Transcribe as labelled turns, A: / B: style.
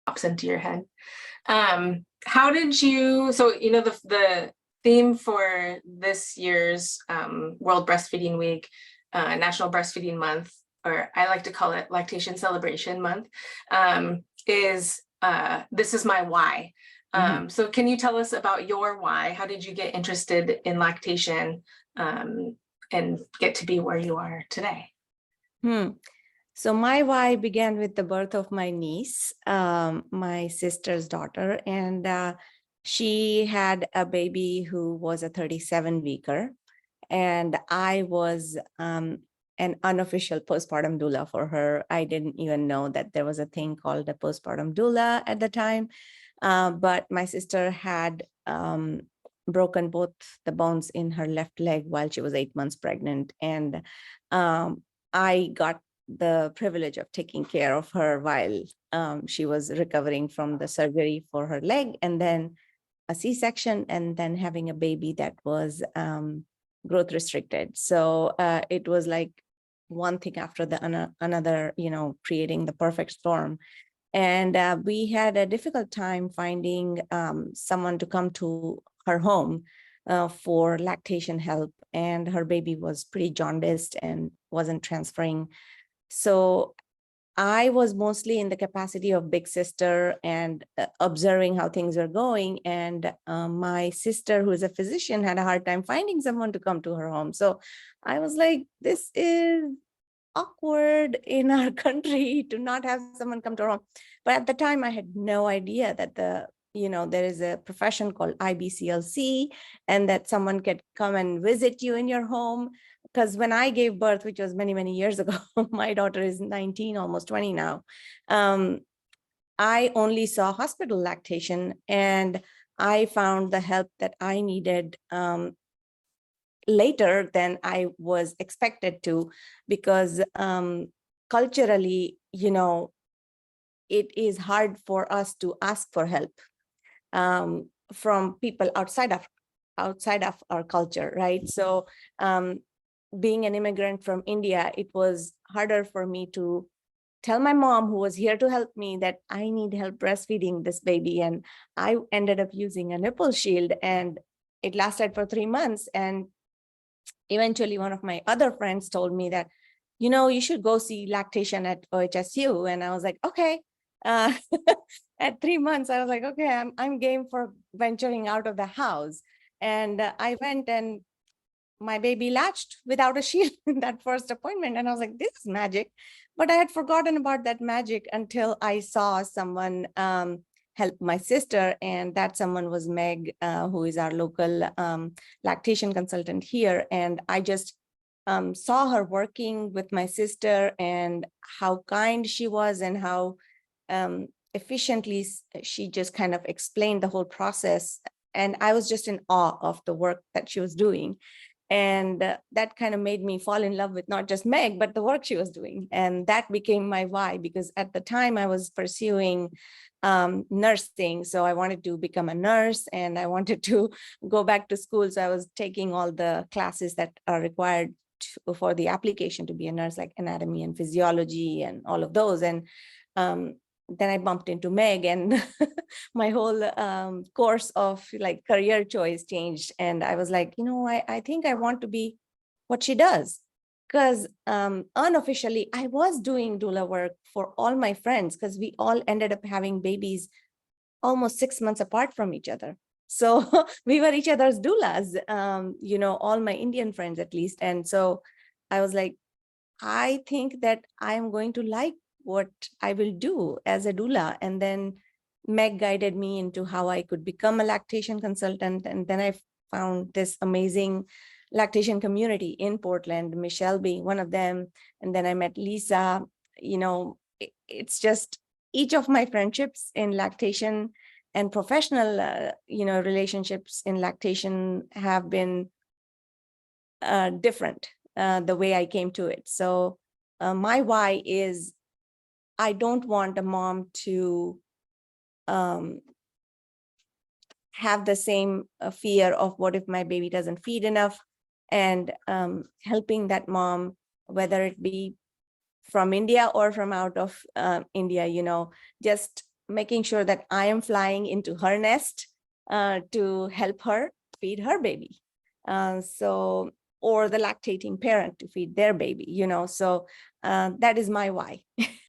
A: pops into your head. How did you, so, you know, the theme for this year's World Breastfeeding Week, National Breastfeeding Month, or I like to call it Lactation Celebration Month, is This Is My Why. So can you tell us about your why? How did you get interested in lactation and get to be where you are today?
B: So my why began with the birth of my niece, my sister's daughter, and she had a baby who was a 37-weeker, and I was an unofficial postpartum doula for her. I didn't even know that there was a thing called a postpartum doula at the time, but my sister had broken both the bones in her left leg while she was 8 months pregnant, and I got the privilege of taking care of her while she was recovering from the surgery for her leg, and then a C-section, and then having a baby that was growth restricted. So it was like one thing after the another, you know, creating the perfect storm. And we had a difficult time finding someone to come to her home for lactation help, and her baby was pretty jaundiced and wasn't transferring. So I was mostly in the capacity of big sister and observing how things were going. And my sister, who is a physician, had a hard time finding someone to come to her home. So I was like, this is awkward in our country to not have someone come to our home. But at the time, I had no idea that there is a profession called IBCLC, and that someone could come and visit you in your home. Because when I gave birth, which was many, many years ago, my daughter is 19, almost 20 now, I only saw hospital lactation, and I found the help that I needed later than I was expected to, because culturally, you know, it is hard for us to ask for help from people outside of our culture, right? So being an immigrant from India, it was harder for me to tell my mom, who was here to help me, that I need help breastfeeding this baby. And I ended up using a nipple shield, and it lasted for 3 months. And eventually one of my other friends told me that, you know, you should go see lactation at OHSU. And I was like, okay. At 3 months, I was like, okay, I'm game for venturing out of the house. And I went, and my baby latched without a shield in that first appointment. And I was like, this is magic. But I had forgotten about that magic until I saw someone help my sister. And that someone was Meg, who is our local lactation consultant here. And I just saw her working with my sister, and how kind she was, and how efficiently she just kind of explained the whole process. And I was just in awe of the work that she was doing. And that kind of made me fall in love with not just Meg, but the work she was doing. And that became my why, because at the time I was pursuing nursing. So I wanted to become a nurse, and I wanted to go back to school. So I was taking all the classes that are required for the application to be a nurse, like anatomy and physiology and all of those. And then I bumped into Meg, and my whole course of like career choice changed. And I was like, you know, I think I want to be what she does. Because unofficially, I was doing doula work for all my friends, because we all ended up having babies almost 6 months apart from each other. So we were each other's doulas, you know, all my Indian friends at least. And so I was like, I think that I'm going to like what I will do as a doula. And then Meg guided me into how I could become a lactation consultant. And then I found this amazing lactation community in Portland, Michelle being one of them. And then I met Lisa. You know, it's just each of my friendships in lactation and professional, you know, relationships in lactation have been different the way I came to it. So my why is, I don't want a mom to have the same fear of what if my baby doesn't feed enough, and helping that mom, whether it be from India or from out of India, you know, just making sure that I am flying into her nest to help her feed her baby. Or the lactating parent to feed their baby, so that is my why.